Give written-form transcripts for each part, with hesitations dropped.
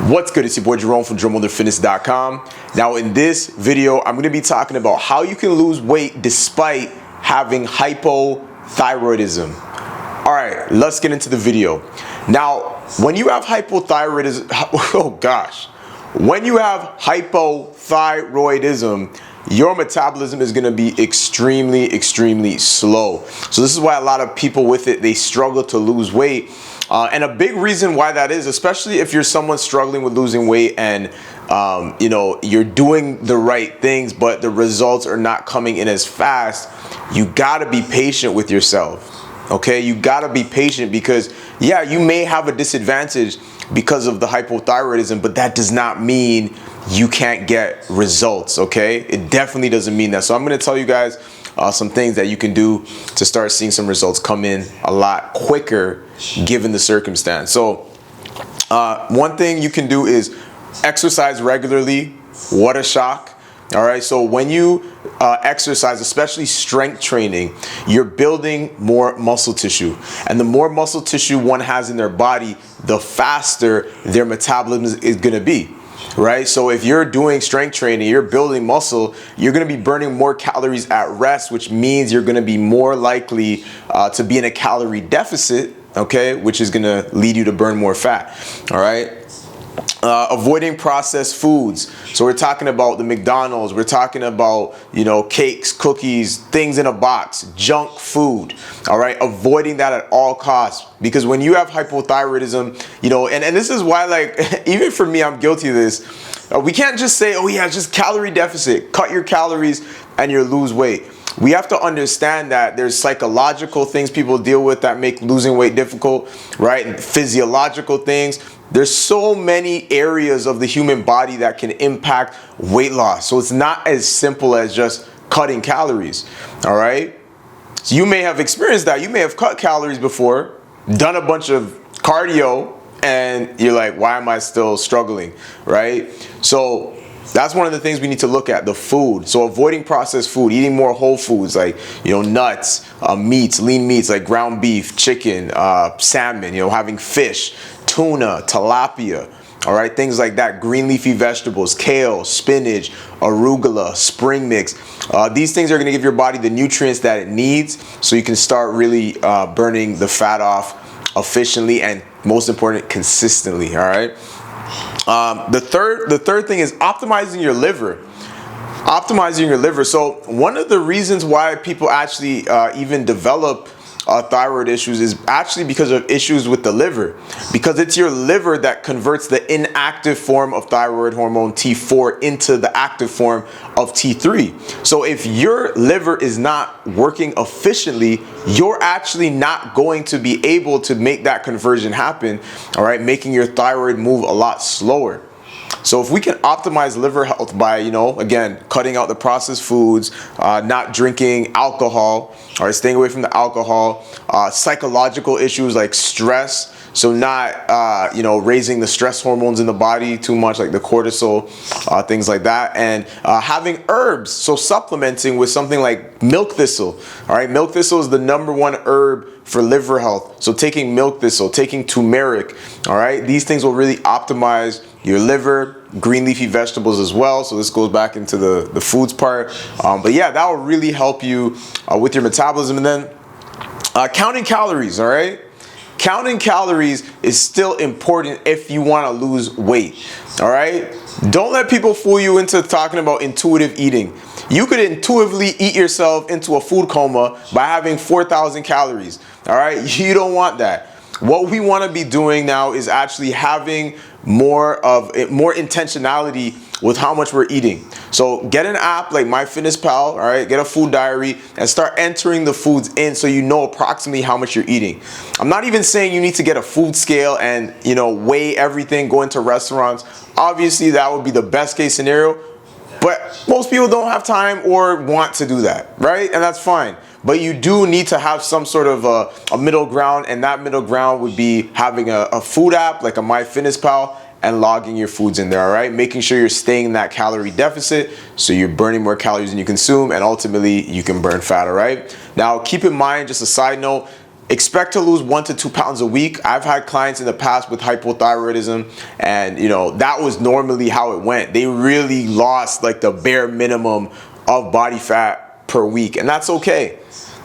What's good? It's your boy Jerome from JeromeWilderFitness.com. Now in this video, I'm going to be talking about how you can lose weight despite having hypothyroidism. All right, let's get into the video. Now, when you have hypothyroidism, when you have hypothyroidism, your metabolism is going to be extremely slow. So this is why a lot of people with it, they struggle to lose weight. And a big reason why that is, especially if you're someone struggling with losing weight and you're doing the right things, but the results are not coming in as fast, you gotta be patient with yourself. Okay, you gotta be patient because yeah, you may have a disadvantage because of the hypothyroidism, but that does not mean you can't get results. Okay, it definitely doesn't mean that. So I'm going to tell you guys some things that you can do to start seeing some results come in a lot quicker given the circumstance. So one thing you can do is exercise regularly. What a shock. All right, so when you exercise, especially strength training, you're building more muscle tissue. And the more muscle tissue one has in their body, the faster their metabolism is going to be. Right? So if you're doing strength training, you're building muscle, you're going to be burning more calories at rest, which means you're going to be more likely to be in a calorie deficit, okay, which is going to lead you to burn more fat. All right. Avoiding processed foods. So we're talking about the McDonald's, we're talking about, cakes, cookies, things in a box, junk food. All right, avoiding that at all costs, because when you have hypothyroidism, and this is why, like, even for me, I'm guilty of this. We can't just say, oh yeah, just calorie deficit, cut your calories and you lose weight. We have to understand that there's psychological things people deal with that make losing weight difficult, right? And physiological things. There's so many areas of the human body that can impact weight loss. So it's not as simple as just cutting calories, all right? So you may have experienced that. You may have cut calories before, done a bunch of cardio, and you're like, why am I still struggling, right? So that's one of the things we need to look at, the food. So avoiding processed food, eating more whole foods like, nuts, meats, lean meats like ground beef, chicken, salmon, having fish, tuna, tilapia, all right, things like that. Green leafy vegetables, kale, spinach, arugula, spring mix. These things are going to give your body the nutrients that it needs so you can start really burning the fat off efficiently and, most important, consistently, all right? The third thing is optimizing your liver. Optimizing your liver. So one of the reasons why people actually even develop thyroid issues is actually because of issues with the liver, because it's your liver that converts the inactive form of thyroid hormone T4 into the active form of T3. So if your liver is not working efficiently, you're actually not going to be able to make that conversion happen, all right, making your thyroid move a lot slower. So if we can optimize liver health by, again, cutting out the processed foods, not drinking alcohol, all right, staying away from the alcohol, psychological issues like stress, so not, raising the stress hormones in the body too much, like the cortisol, things like that, and having herbs, so supplementing with something like milk thistle, all right, milk thistle is the #1 herb for liver health, so taking milk thistle, taking turmeric, all right, these things will really optimize your liver, green leafy vegetables as well. So this goes back into the foods part. But yeah, that will really help you with your metabolism. And then counting calories, all right? Counting calories is still important if you want to lose weight, all right? Don't let people fool you into talking about intuitive eating. You could intuitively eat yourself into a food coma by having 4,000 calories, all right? You don't want that. What we want to be doing now is actually having more intentionality with how much we're eating. So get an app like MyFitnessPal, all right, get a food diary and start entering the foods in so you know approximately how much you're eating. I'm not even saying you need to get a food scale and, weigh everything, go into restaurants. Obviously, that would be the best case scenario, but most people don't have time or want to do that, right? And that's fine. But you do need to have some sort of a middle ground, and that middle ground would be having a food app like a MyFitnessPal and logging your foods in there, all right? Making sure you're staying in that calorie deficit so you're burning more calories than you consume, and ultimately you can burn fat, all right? Now, keep in mind, just a side note, expect to lose 1 to 2 pounds a week. I've had clients in the past with hypothyroidism, and you know, that was normally how it went. They really lost like the bare minimum of body fat per week, and that's okay.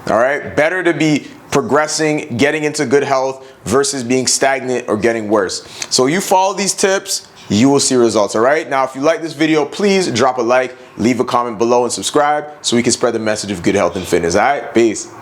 All right, better to be progressing, getting into good health versus being stagnant or getting worse. So you follow these tips, you will see results. All right, now if you like this video, please drop a like, leave a comment below, and subscribe so we can spread the message of good health and fitness. All right, peace.